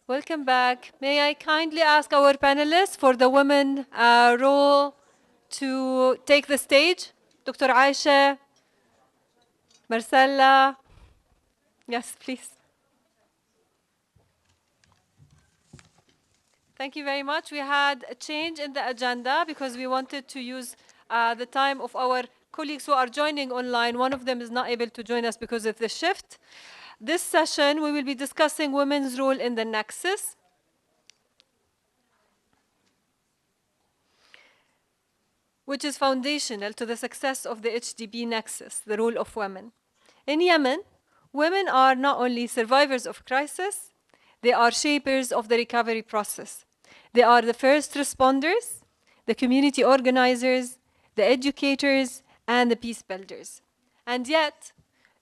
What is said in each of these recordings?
Welcome back. May I kindly ask our panelists for the women role to take the stage? Dr. Aisha, Maarsila. Yes, please. Thank you very much. We had a change in the agenda because we wanted to use the time of our colleagues who are joining online. One of them is not able to join us because of the shift. This session, we will be discussing women's role in the nexus. Which is foundational to the success of the HDB nexus, the role of women. In Yemen, women are not only survivors of crisis, they are shapers of the recovery process. They are the first responders, the community organizers, the educators, and the peace builders. And yet,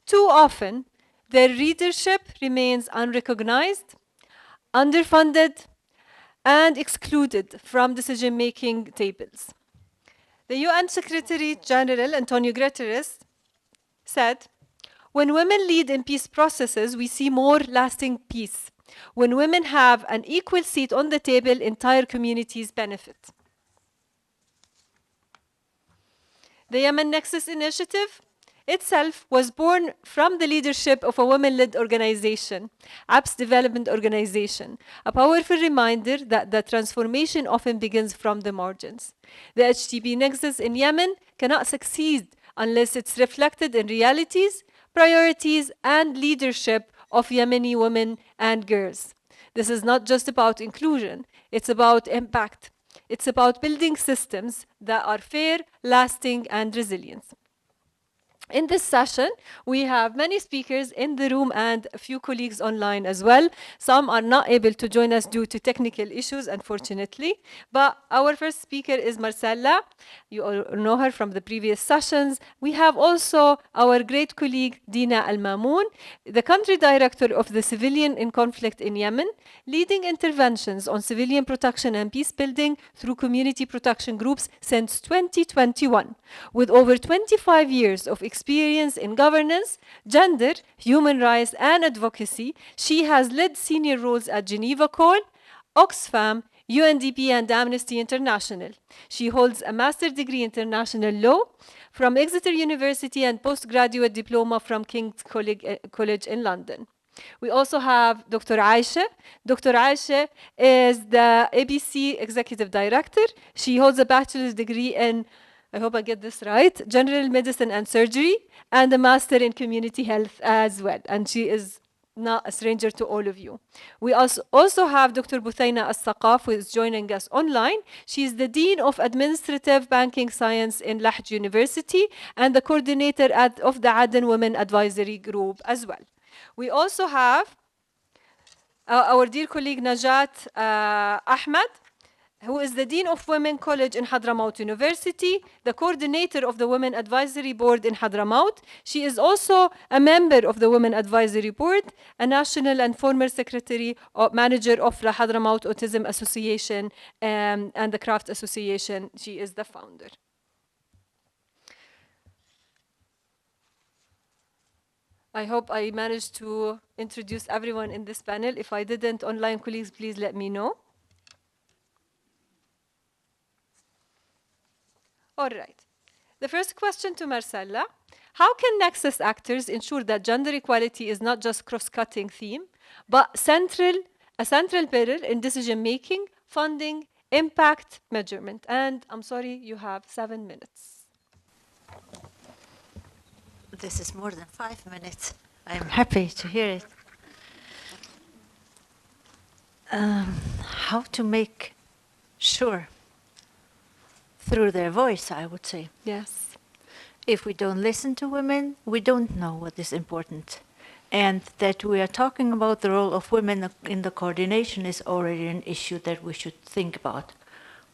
too often, their leadership remains unrecognized, underfunded, and excluded from decision-making tables. The UN Secretary General, Antonio Guterres, said, "When women lead in peace processes, we see more lasting peace. When women have an equal seat on the table, entire communities benefit." The Yemen Nexus Initiative itself was born from the leadership of a women-led organization, APS Development Organization, a powerful reminder that the transformation often begins from the margins. The HDB Nexus in Yemen cannot succeed unless it's reflected in realities, priorities, and leadership of Yemeni women and girls. This is not just about inclusion, it's about impact. It's about building systems that are fair, lasting, and resilient. In this session, we have many speakers in the room and a few colleagues online as well. Some are not able to join us due to technical issues, unfortunately. But our first speaker is Maarsila. You all know her from the previous sessions. We have also our great colleague, Dina Al-Mammoun, the country director of the Civilian in Conflict in Yemen, leading interventions on civilian protection and peace building through community protection groups since 2021, with over 25 years of experience in governance, gender, human rights, and advocacy. She has led senior roles at Geneva Call, Oxfam, UNDP, and Amnesty International. She holds a master's degree in international law from Exeter University and postgraduate diploma from King's College in London. We also have Dr. Aisha. Dr. Aisha is the ABC Executive Director. She holds a bachelor's degree in, I hope I get this right, general medicine and surgery, and a master in community health as well. And she is not a stranger to all of you. We also have Dr. Buthayna As-Saqaf, who is joining us online. She is the Dean of Administrative Banking Science in Lahj University and the coordinator of the Aden Women Advisory Group as well. We also have our dear colleague Najat Ahmed, who is the Dean of Women College in Hadramaut University, the coordinator of the Women Advisory Board in Hadramaut. She is also a member of the Women Advisory Board, a national and former secretary or manager of the Hadramaut Autism Association and the Craft Association. She is the founder. I hope I managed to introduce everyone in this panel. If I didn't, online colleagues, please let me know. All right. The first question to Maarsila: how can Nexus actors ensure that gender equality is not just cross-cutting theme, but a central pillar in decision-making, funding, impact, measurement? And I'm sorry, you have 7 minutes. This is more than 5 minutes. I'm happy to hear it. How to make sure through their voice, I would say. Yes. If we don't listen to women, we don't know what is important. And that we are talking about the role of women in the coordination is already an issue that we should think about.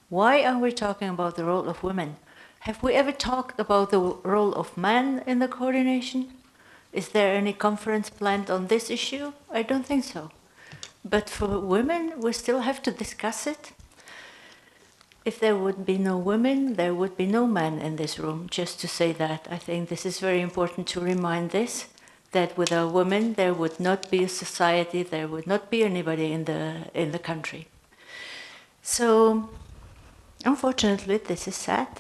Why are we talking about the role of women? Have we ever talked about the role of men in the coordination? Is there any conference planned on this issue? I don't think so. But for women, we still have to discuss it. If there would be no women, there would be no men in this room, just to say that. I think this is very important to remind this, that without women there would not be a society, there would not be anybody in the country. So, unfortunately, this is sad,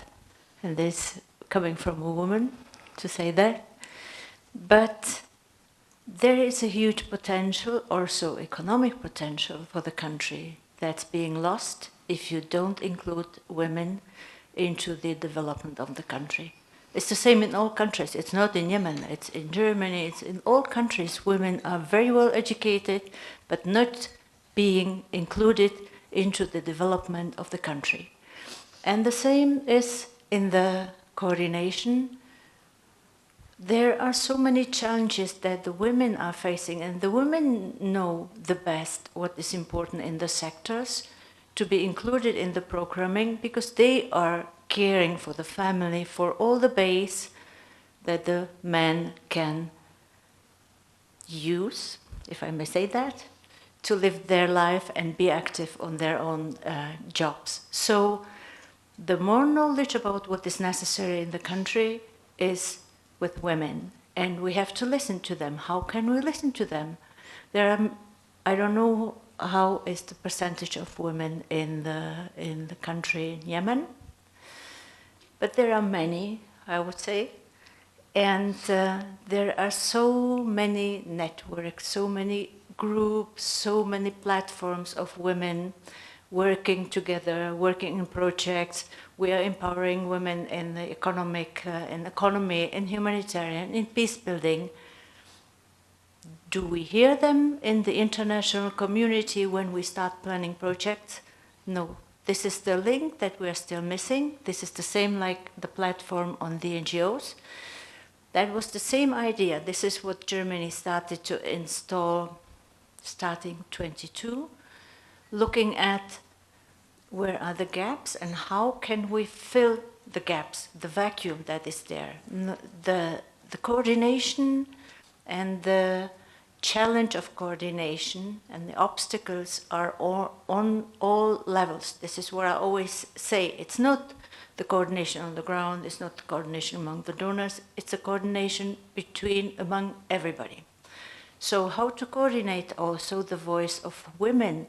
and this coming from a woman to say that. But there is a huge potential, also economic potential, for the country that's being lost if you don't include women into the development of the country. It's the same in all countries. It's not in Yemen, it's in Germany, it's in all countries. Women are very well educated, but not being included into the development of the country. And the same is in the coordination. There are so many challenges that the women are facing, and the women know the best what is important in the sectors to be included in the programming, because they are caring for the family, for all the base that the men can use, if I may say that, to live their life and be active on their own jobs. So the more knowledge about what is necessary in the country is with women, and we have to listen to them. How can we listen to them? There are, I don't know how is the percentage of women in the country in Yemen, but there are many, I would say, and there are so many networks, so many groups, so many platforms of women working together, working in projects. We are empowering women in the economy, in humanitarian, in peace building. Do we hear them in the international community when we start planning projects? No. This is the link that we are still missing. This is the same like the platform on the NGOs. That was the same idea. This is what Germany started to install starting 22, looking at where are the gaps and how can we fill the gaps, the vacuum that is there. The coordination and the challenge of coordination and the obstacles are on all levels. This is what I always say. It's not the coordination on the ground, it's not the coordination among the donors, it's a coordination among everybody. So how to coordinate also the voice of women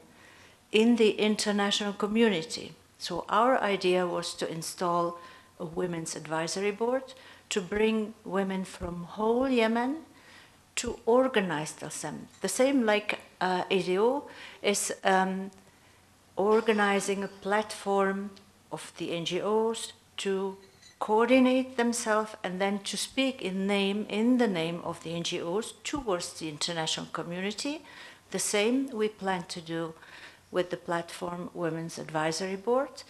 in the international community. So our idea was to install a women's advisory board to bring women from whole Yemen to organize the same like ADO is organizing a platform of the NGOs to coordinate themselves and then to speak in the name of the NGOs towards the international community. The same we plan to do with the platform Women's Advisory Board,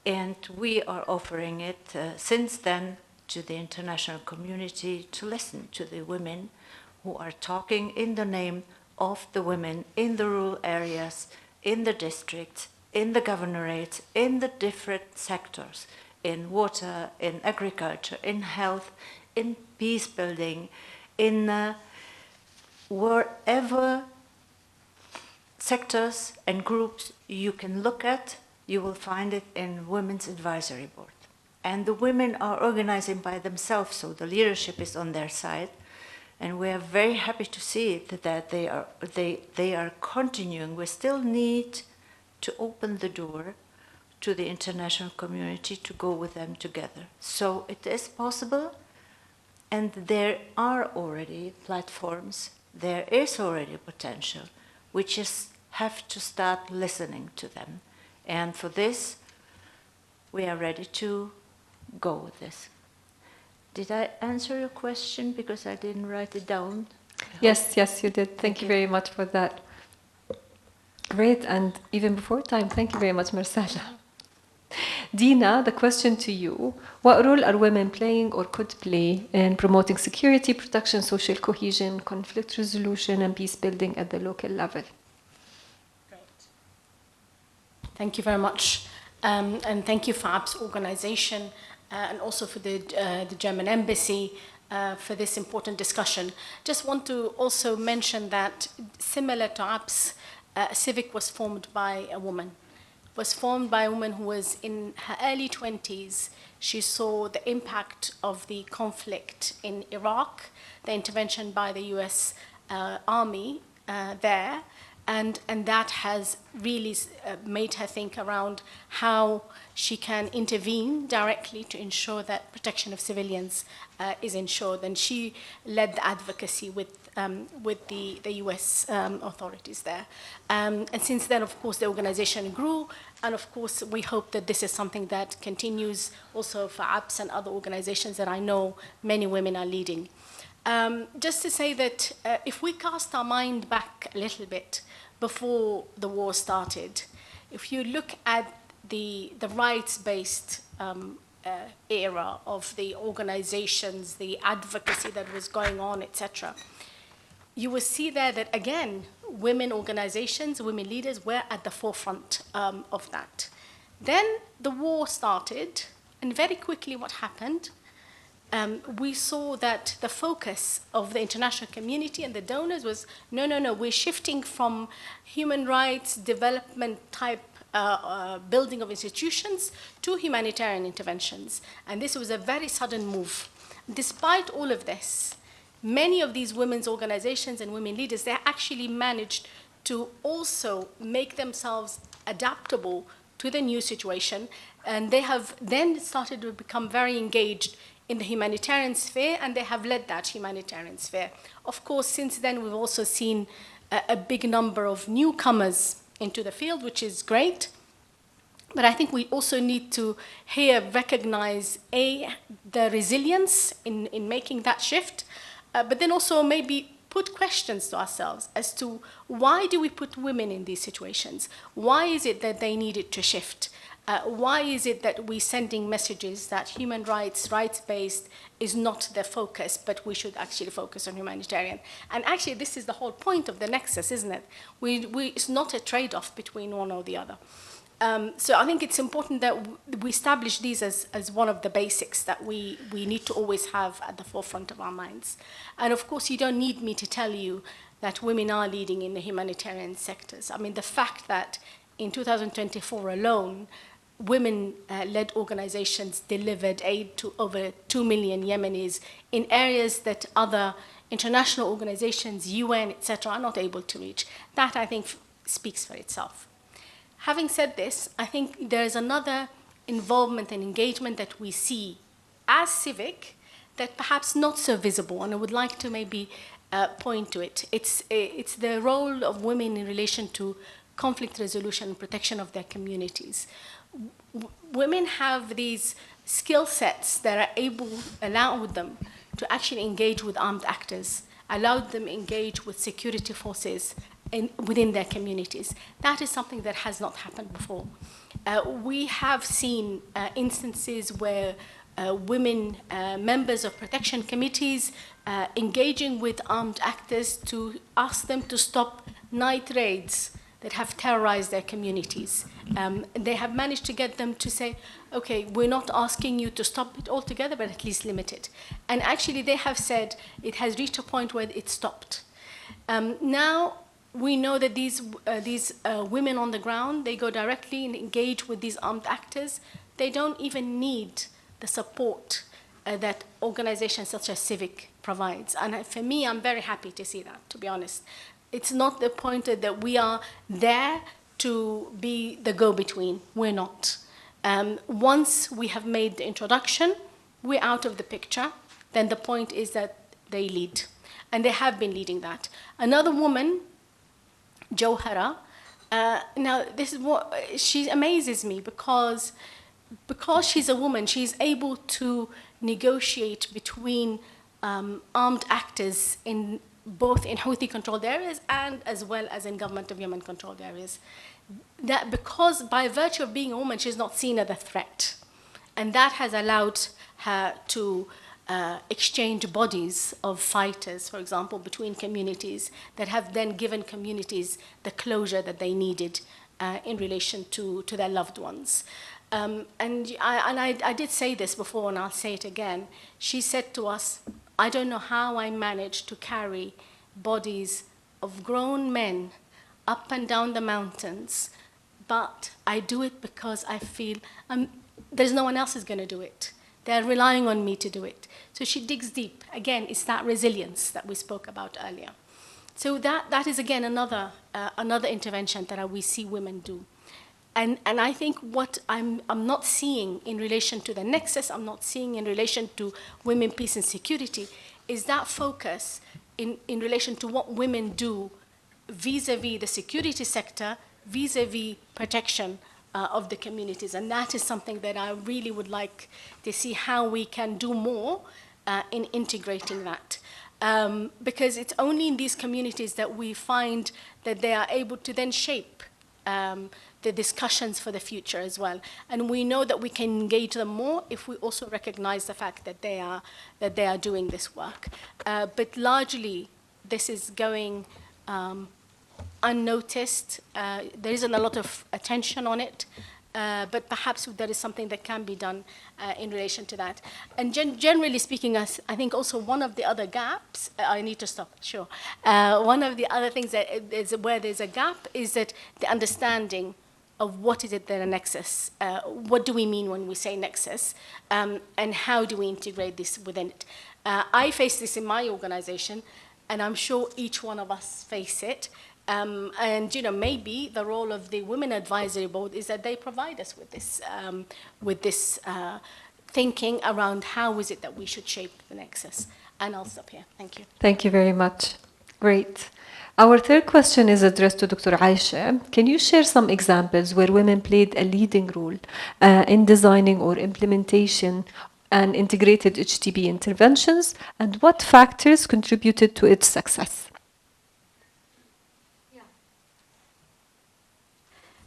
and we are offering it since then to the international community to listen to the women who are talking in the name of the women in the rural areas, in the districts, in the governorates, in the different sectors, in water, in agriculture, in health, in peace building, in wherever sectors and groups you can look at, you will find it in Women's Advisory Board. And the women are organizing by themselves, so the leadership is on their side. And we are very happy to see that they are continuing. We still need to open the door to the international community to go with them together. So it is possible, and there are already platforms, there is already potential. We just have to start listening to them. And for this, we are ready to go with this. Did I answer your question? Because I didn't write it down. Yes, you did. Thank you very much for that. Great, and even before time, thank you very much, Maarsila. Dina, the question to you: what role are women playing or could play in promoting security, protection, social cohesion, conflict resolution, and peace building at the local level? Great. Thank you very much. And thank you for ABS organization and also for the German embassy for this important discussion. Just want to also mention that similar to ABS, CIVIC was formed by a woman. was formed by a woman who was in her early 20s. She saw the impact of the conflict in Iraq, the intervention by the US Army there, and that has really made her think around how she can intervene directly to ensure that protection of civilians is ensured. And she led the advocacy with the US authorities there. And since then, of course, the organization grew. And of course, we hope that this is something that continues also for APS and other organizations that I know many women are leading. Just to say that if we cast our mind back a little bit before the war started, if you look at the rights-based era of the organizations, the advocacy that was going on, etc., you will see there that, again, women organizations, women leaders were at the forefront of that. Then the war started, and very quickly what happened, we saw that the focus of the international community and the donors was, no, we're shifting from human rights development type building of institutions to humanitarian interventions. And this was a very sudden move. Despite all of this, many of these women's organizations and women leaders, they actually managed to also make themselves adaptable to the new situation. And they have then started to become very engaged in the humanitarian sphere, and they have led that humanitarian sphere. Of course, since then, we've also seen a big number of newcomers into the field, which is great. But I think we also need to here recognize, the resilience in making that shift, but then also maybe put questions to ourselves as to why do we put women in these situations? Why is it that they needed to shift? Why is it that we're sending messages that human rights, rights-based, is not the focus, but we should actually focus on humanitarian? And actually, this is the whole point of the nexus, isn't it? It's not a trade-off between one or the other. So I think it's important that we establish these as one of the basics that we need to always have at the forefront of our minds. And of course, you don't need me to tell you that women are leading in the humanitarian sectors. I mean, the fact that in 2024 alone, women-led organizations delivered aid to over 2 million Yemenis in areas that other international organizations, UN, etc., are not able to reach. That, I think, speaks for itself. Having said this, I think there is another involvement and engagement that we see as CIVIC that perhaps not so visible, and I would like to maybe point to it. It's the role of women in relation to conflict resolution and protection of their communities. Women have these skill sets that are allow them to actually engage with armed actors, allow them engage with security forces within their communities. That is something that has not happened before. We have seen instances where women, members of protection committees, engaging with armed actors to ask them to stop night raids that have terrorized their communities. They have managed to get them to say, okay, we're not asking you to stop it altogether, but at least limit it. And actually they have said it has reached a point where it stopped. Now we know that these women on the ground, they go directly and engage with these armed actors. They don't even need the support that organizations such as CIVIC provides. And for me, I'm very happy to see that, to be honest. It's not the point that we are there to be the go-between. We're not. Once we have made the introduction, we're out of the picture. Then the point is that they lead. And they have been leading that. Another woman, Jawhara, now this is what, she amazes me because she's a woman, she's able to negotiate between armed actors in both in Houthi-controlled areas and as well as in government of Yemen-controlled areas. That because by virtue of being a woman, she's not seen as a threat. And that has allowed her to exchange bodies of fighters, for example, between communities that have then given communities the closure that they needed in relation to their loved ones. And I did say this before, and I'll say it again. She said to us, I don't know how I managed to carry bodies of grown men up and down the mountains but I do it because I feel there's no one else who's going to do it. They're relying on me to do it. So she digs deep. Again, it's that resilience that we spoke about earlier. So that is, again, another intervention that we see women do. And I think what I'm not seeing in relation to the nexus, I'm not seeing in relation to women, peace, and security, is that focus in relation to what women do vis-a-vis the security sector, vis-a-vis protection of the communities. And that is something that I really would like to see how we can do more in integrating that. Because it's only in these communities that we find that they are able to then shape the discussions for the future as well. And we know that we can engage them more if we also recognize the fact that they are doing this work. But largely, this is going unnoticed. There isn't a lot of attention on it, but perhaps there is something that can be done in relation to that. And generally speaking, I think also one of the other gaps, I need to stop, sure. One of the other things that is where there's a gap is that the understanding of what is it that a nexus, what do we mean when we say nexus, and how do we integrate this within it. I face this in my organization, and I'm sure each one of us face it. And maybe the role of the Women Advisory Board is that they provide us with this thinking around how is it that we should shape the nexus. And I'll stop here. Thank you. Thank you very much. Great. Our third question is addressed to Dr. Aisha. Can you share some examples where women played a leading role in designing or implementation and integrated HTB interventions, and what factors contributed to its success?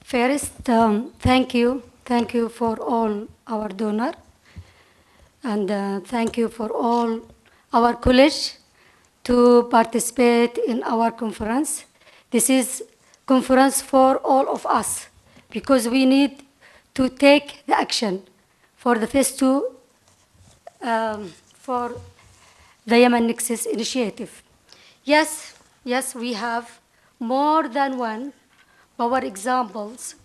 First, thank you. Thank you for all our donors. And thank you for all our college to participate in our conference. This is conference for all of us because we need to take the action for the phase 2 for the Yemen Nexus initiative. Yes, we have more than one. Our examples.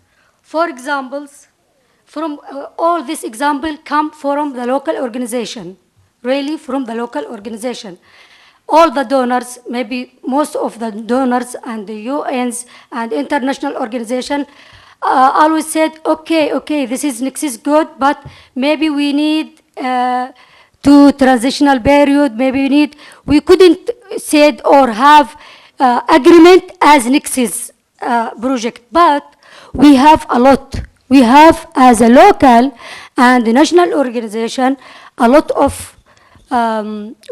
For examples, from all this example come from the local organization, really from the local organization. All the donors, maybe most of the donors and the UNs and international organization always said, okay, this is Nexus good, but maybe we need to transitional period, maybe we couldn't say or have agreement as Nexus project, but we have a lot. We have, as a local and the national organization, a lot of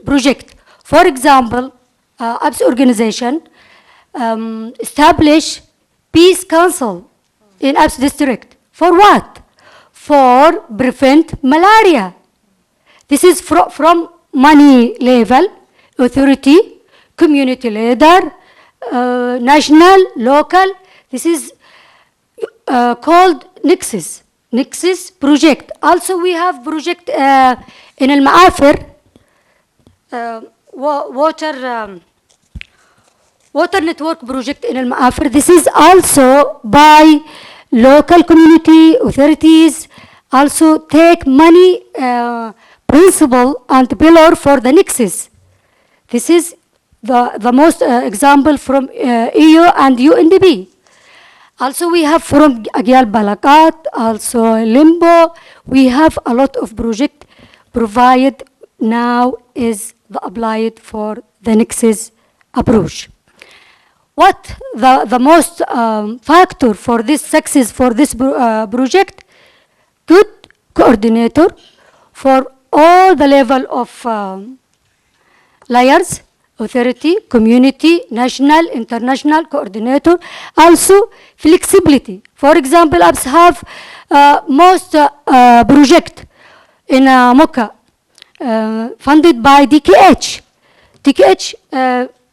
project. For example, ABS organization establish peace council in ABS district. For what? For prevent malaria. This is from money level, authority, community leader, national, local. This is called Nexus project. Also, we have project in المعافر, water network project in المعافر. This is also by local community authorities. Also, take money principle and pillar for the Nexus. This is the most example from EU and UNDP. Also, we have from Agyal Balakat, also Limbo. We have a lot of project provided now is applied for the Nexus approach. What the most factor for this success for this project? Good coordinator for all the level of layers, authority, community, national, international coordinator. Also, flexibility. For example, apps have most project in Mocha funded by DKH.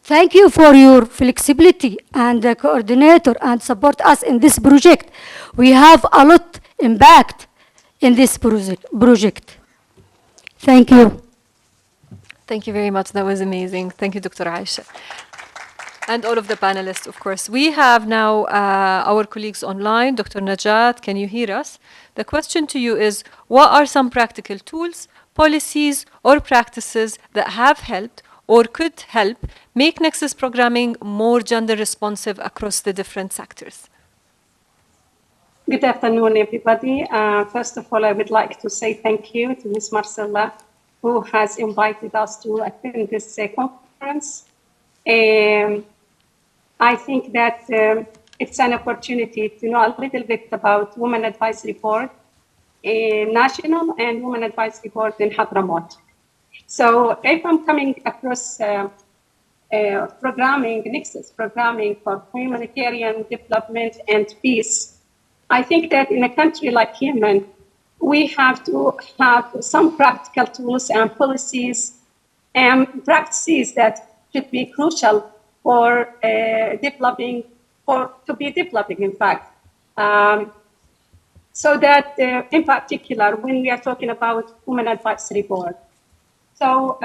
Thank you for your flexibility and coordinator and support us in this project. We have a lot impact in this project. Thank you. Thank you very much. That was amazing. Thank you, Dr. Aisha. And all of the panelists, of course. We have now our colleagues online. Dr. Najat, can you hear us? The question to you is, what are some practical tools, policies, or practices that have helped or could help make Nexus programming more gender responsive across the different sectors? Good afternoon, everybody. First of all, I would like to say thank you to Ms. Maarsila, who has invited us to attend this conference. I think that it's an opportunity to know a little bit about Women Advisory Board National and Women Advisory Board in Hadramaut. So if I'm coming across programming, Nexus programming for humanitarian development and peace, I think that in a country like Yemen, we have to have some practical tools and policies and practices that should be crucial for developing, or to be developing, in fact. So that, in particular, when we are talking about Women Advisory Board. So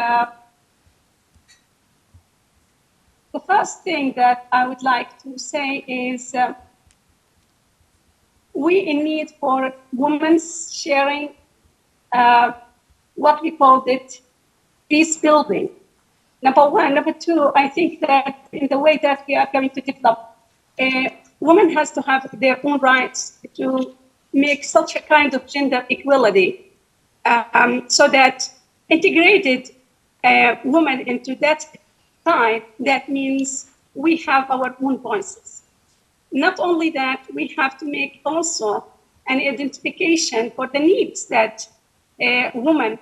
the first thing that I would like to say is we in need for women sharing what we called it peace building. Number one. Number two, I think that in the way that we are going to develop, women has to have their own rights to make such a kind of gender equality so that integrated women into that side, that means we have our own voices. Not only that, we have to make also an identification for the needs that women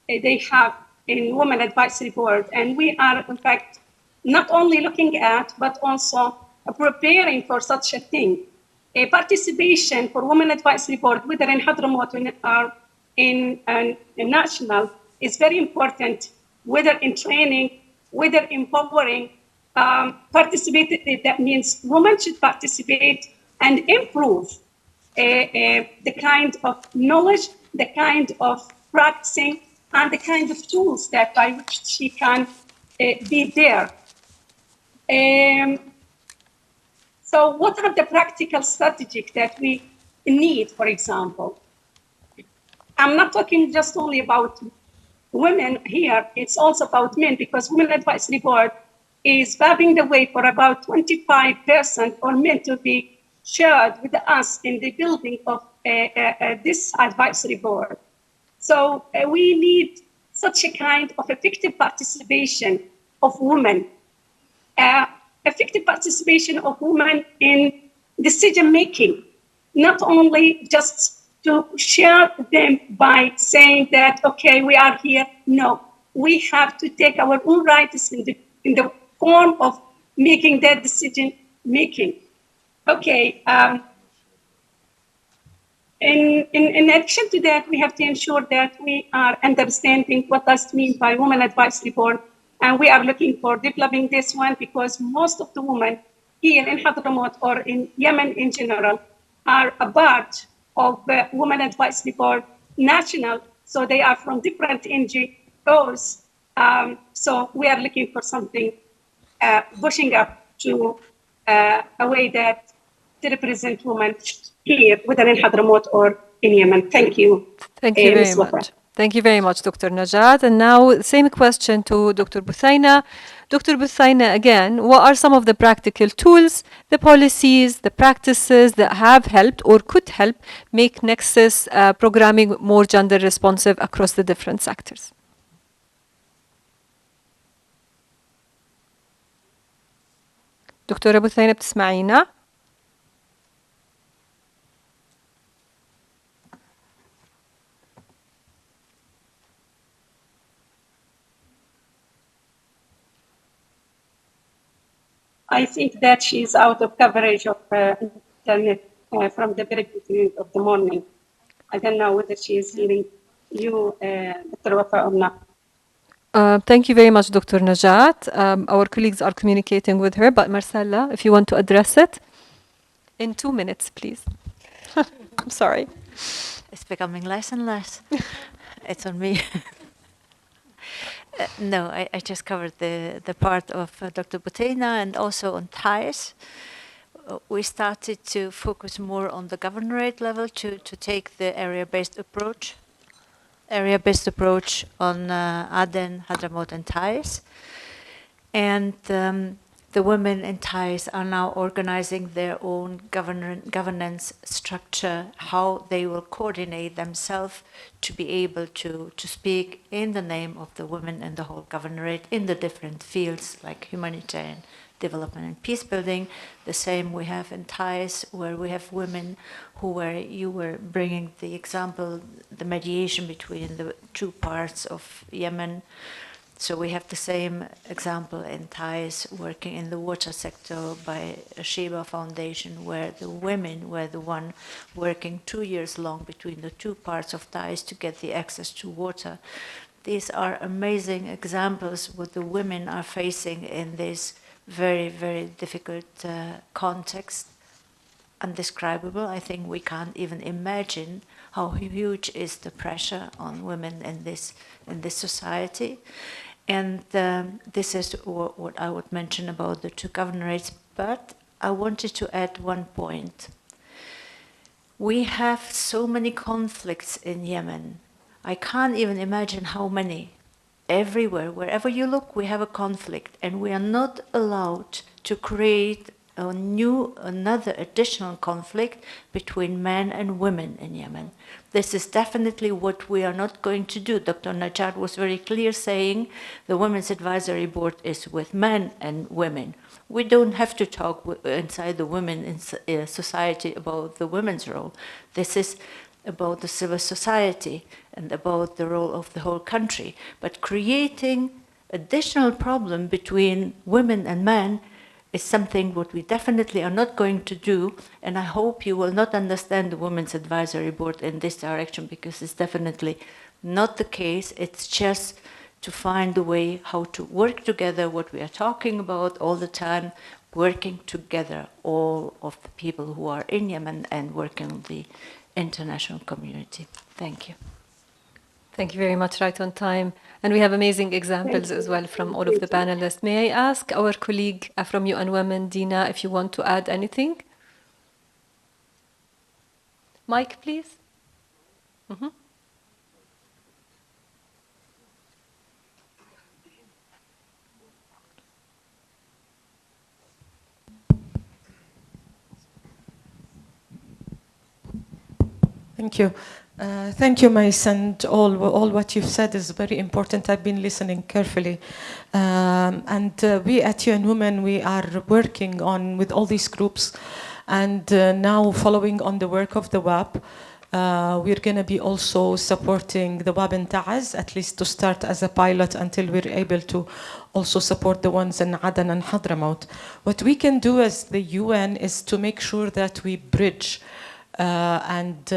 they have in Women Advisory Board. And we are, in fact, not only looking at, but also preparing for such a thing. A participation for Women Advisory Board, whether in Hadramaut or in national, is very important, whether in training, whether empowering, participate, that means women should participate and improve the kind of knowledge, the kind of practicing, and the kind of tools that by which she can be there. So what are the practical strategies that we need, for example? I'm not talking just only about women here, it's also about men, because Women Advisory Board is paving the way for about 25% or men to be shared with us in the building of this advisory board. So we need such a kind of effective participation of women, effective participation of women in decision-making, not only just to share them by saying that, okay, we are here. No, we have to take our own rights in the form of making that decision-making. Okay. In addition to that, we have to ensure that we are understanding what does mean by Women Advisory Board, and we are looking for developing this one because most of the women here in Hadramaut or in Yemen in general are a part of the Women Advisory Board National, so they are from different NGOs. So we are looking for something pushing up to a way that to represent women here, whether in Hadramaut or in Yemen. Thank you. Thank you very much. Thank you very much, Dr. Najat. And now, same question to Dr. Buthaina. Dr. Buthaina, again, what are some of the practical tools, the policies, the practices that have helped or could help make Nexus programming more gender responsive across the different sectors? دكتورة بثينة بتسمعينا؟ I think that she's out of coverage of internet from the very beginning of the morning. I don't know whether she is hearing you, Dr. Wafa, or not. Thank you very much, Dr. Najat. Our colleagues are communicating with her, but Maarsila, if you want to address it, in 2 minutes, please. I'm sorry. It's becoming less and less. It's on me. No, I just covered the part of Dr. Butena, and also on ties. We started to focus more on the governorate level to take the area-based approach on Aden, Hadramaut, and Tais. And the women in Tais are now organizing their own governance structure, how they will coordinate themselves to be able to speak in the name of the women in the whole governorate in the different fields like humanitarian development and peace building. The same we have in Tais, where we have women you were bringing the example, the mediation between the two parts of Yemen. So we have the same example in Tais, working in the water sector by a Sheba Foundation, where the women were the one working 2 years long between the two parts of Tais to get the access to water. These are amazing examples what the women are facing in this very, very difficult context, undescribable. I think we can't even imagine how huge is the pressure on women in this society. And this is what I would mention about the two governorates. But I wanted to add one point. We have so many conflicts in Yemen. I can't even imagine how many. Everywhere, wherever you look, we have a conflict, and we are not allowed to create another additional conflict between men and women in Yemen. This is definitely what we are not going to do. Dr. Najat was very clear saying the Women's Advisory Board is with men and women. We don't have to talk inside the women in society about the women's role. This is about the civil society and about the role of the whole country. But creating additional problem between women and men is something what we definitely are not going to do, and I hope you will not understand the Women's Advisory Board in this direction, because it's definitely not the case. It's just to find a way how to work together, what we are talking about all the time, working together, all of the people who are in Yemen and working with the international community. Thank you. Thank you very much, right on time. And we have amazing examples as well from all of the panelists. May I ask our colleague from UN Women, Dina, if you want to add anything? Mike, please. Mm-hmm. Thank you. Thank you, Mais, and all what you've said is very important. I've been listening carefully. We at UN Women, we are working with all these groups, and now following on the work of the WAP, we're going to be also supporting the WAP in Ta'az, at least to start as a pilot until we're able to also support the ones in Aden and Hadramaut. What we can do as the UN is to make sure that we bridge and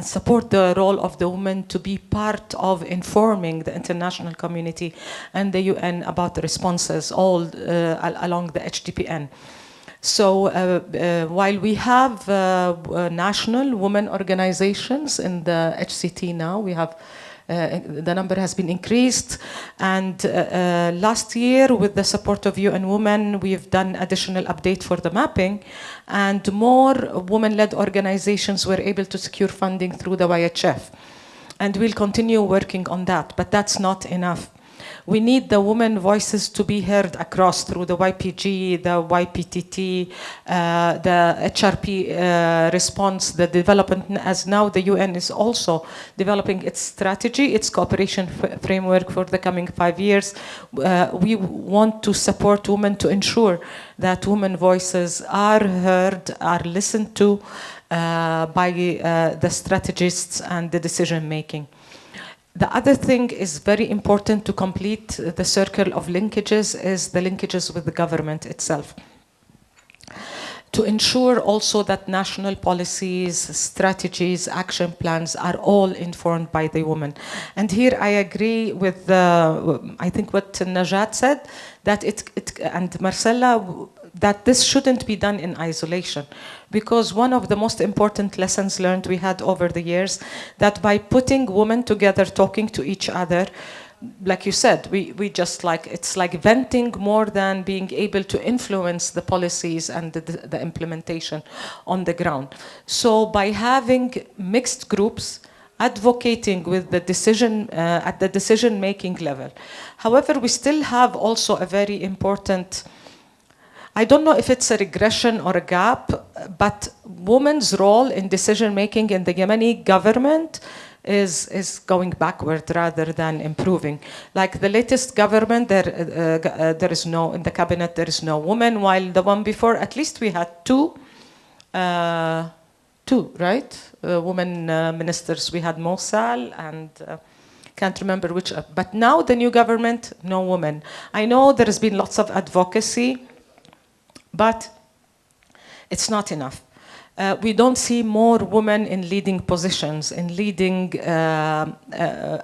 support the role of the women to be part of informing the international community and the UN about the responses all along the HDPN. So while we have national women organizations in the HCT now, we have the number has been increased, and last year with the support of UN Women we've done additional update for the mapping, and more women-led organizations were able to secure funding through the YHF, and we'll continue working on that, but that's not enough. We need the women voices to be heard across through the YPG, the YPTT, the HRP response, the development, as now the UN is also developing its strategy, its cooperation framework for the coming 5 years. We want to support women to ensure that women voices are heard, are listened to by the strategists and the decision making. The other thing is very important to complete the circle of linkages is the linkages with the government itself. To ensure also that national policies, strategies, action plans are all informed by the woman. And here I agree with, I think what Najat said, that and Maarsila, that this shouldn't be done in isolation, because one of the most important lessons learned we had over the years, that by putting women together, talking to each other, like you said, we just like, it's like venting more than being able to influence the policies and the implementation on the ground. So by having mixed groups advocating with the decision at the decision-making level. However, we still have also a very important, I don't know if it's a regression or a gap, but women's role in decision-making in the Yemeni government is going backward rather than improving. Like the latest government, there is no, in the cabinet there is no woman, while the one before, at least we had two, right? Women ministers. We had Mossal and can't remember which, but now the new government, no woman. I know there has been lots of advocacy, but it's not enough. We don't see more women in leading positions, in leading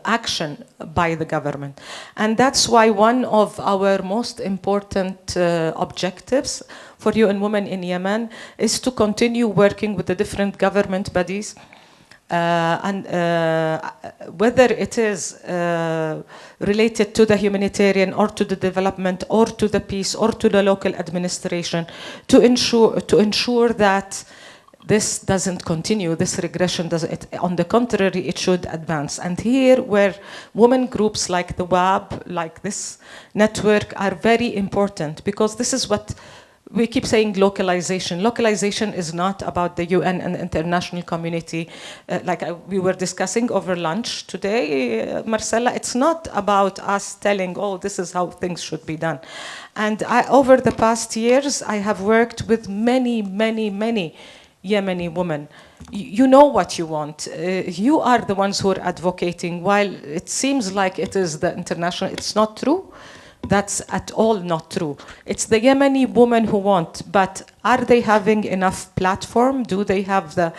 action by the government. And that's why one of our most important objectives for UN Women in Yemen is to continue working with the different government bodies, and whether it is related to the humanitarian or to the development or to the peace or to the local administration, to ensure that this doesn't continue, this regression doesn't, on the contrary, it should advance. And here where women groups like the WAB, like this network, are very important, because this is what we keep saying, localization. Localization is not about the UN and the international community. We were discussing over lunch today, Márciela, it's not about us telling, oh, this is how things should be done. And over the past years, I have worked with many, many, many Yemeni women. You know what you want. You are the ones who are advocating. While it seems like it is the international, it's not true. That's at all not true. It's the Yemeni women who want, but are they having enough platform? Do they have the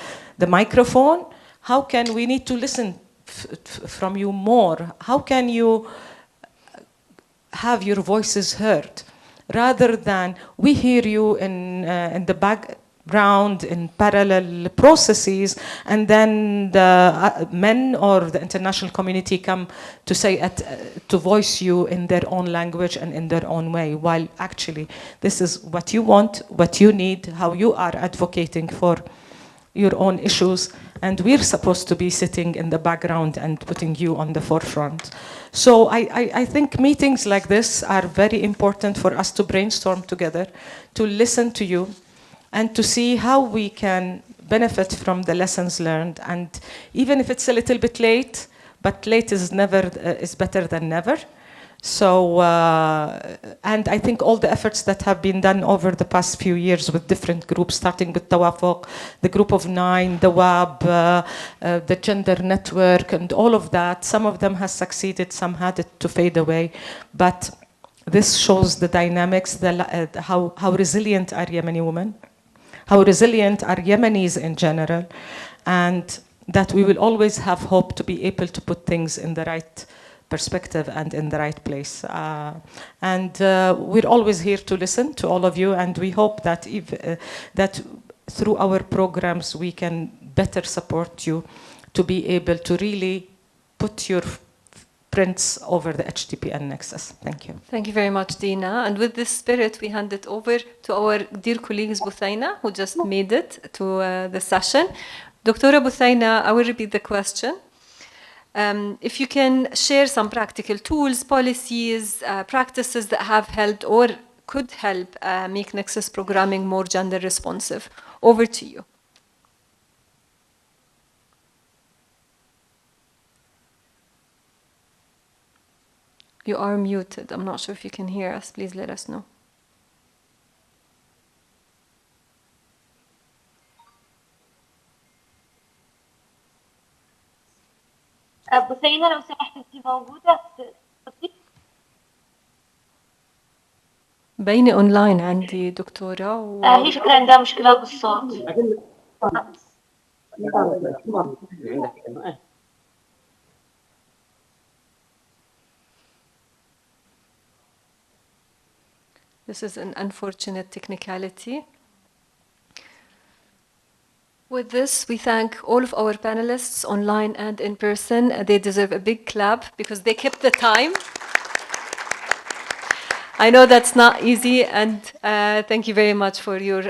microphone? How can we need to listen from you more? How can you have your voices heard? Rather than we hear you in the background in parallel processes, and then the men or the international community come to say to voice you in their own language and in their own way, while actually this is what you want, what you need, how you are advocating for your own issues, and we're supposed to be sitting in the background and putting you on the forefront. So I think meetings like this are very important for us to brainstorm together, to listen to you, and to see how we can benefit from the lessons learned. And even if it's a little bit late, but late is better than never. So, and I think all the efforts that have been done over the past few years with different groups, starting with Tawafuq, the Group of 9, the WAB, the Gender Network, and all of that, some of them has succeeded, some had it to fade away. But this shows the dynamics, how resilient are Yemeni women, how resilient are Yemenis in general, and that we will always have hope to be able to put things in the right perspective and in the right place. We're always here to listen to all of you, and we hope that that through our programs we can better support you to be able to really put your prints over the HDPN nexus. Thank you. Thank you very much, Dina. And with this spirit, we hand it over to our dear colleagues Buthaina, who just made it to the session. Dr. Buthaina, I will repeat the question. If you can share some practical tools, policies, practices that have helped or could help make Nexus programming more gender responsive. Over to you. You are muted. I'm not sure if you can hear us. Please let us know. بثينة لو سمحت انت موجودة بيني اونلاين عندي دكتورة هي فكرة عندها مشكلة بالصوت. This is an unfortunate technicality. With this, we thank all of our panelists online and in person. They deserve a big clap because they kept the time. I know that's not easy, and thank you very much for your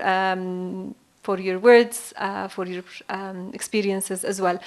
words, for your experiences as well.